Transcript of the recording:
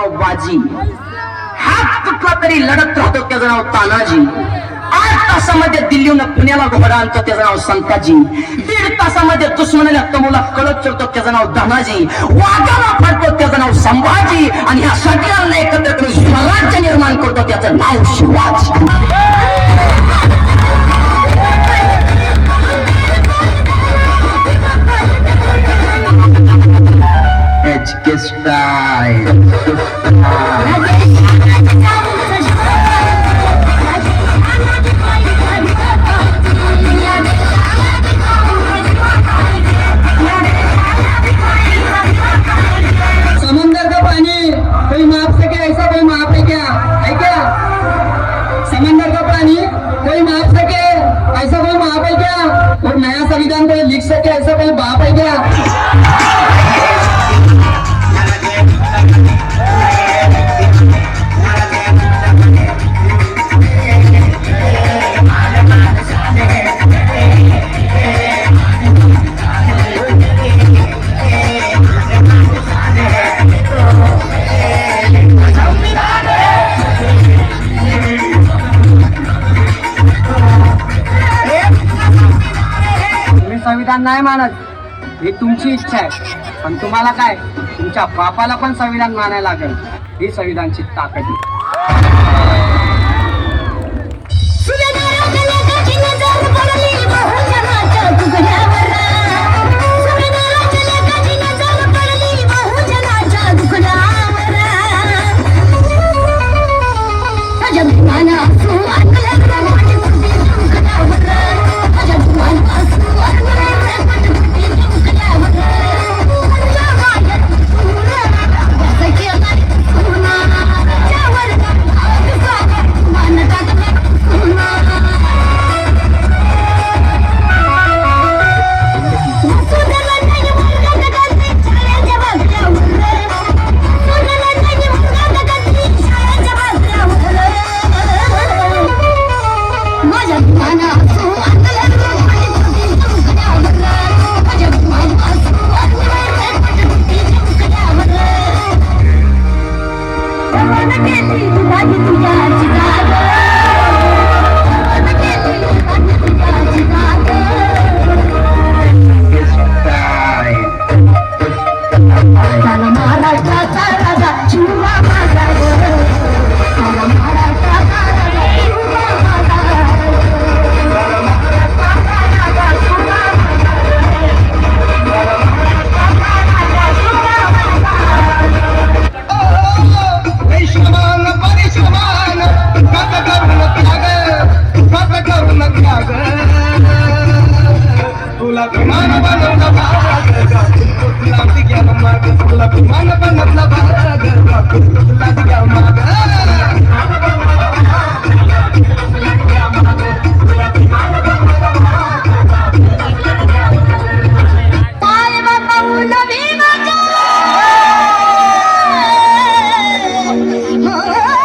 नाव बाजी, हात तुटला तरी लढत राहतो त्याचं नाव तानाजी, 8 तासामध्ये दिल्लीहून पुण्याला घोडा आणतो त्याचं नाव संताजी, 1.5 तासामध्ये दुश्मनाला तमोला कळत चढतो त्याचं नाव धनाजी, वाघाला फाडतो त्याचं नाव संभाजी, आणि ह्या सगळ्यांना एकत्र करून स्वराज्य निर्माण करतो त्याचं नाव शिवाजी. समंदर का पानी कोई माप सके ऐसा कोई माप है क्या? समंदर का पानी कोई माप सके ऐसा कोई माप है क्या? और नया संविधान कोई लिख सके ऐसा कोई बाप है क्या? संविधान नाही मानत ही तुमची इच्छा आहे, पण तुम्हाला काय, तुमच्या बापाला पण संविधान मानायला लागेल. ही संविधानची ताकद आहे. Oh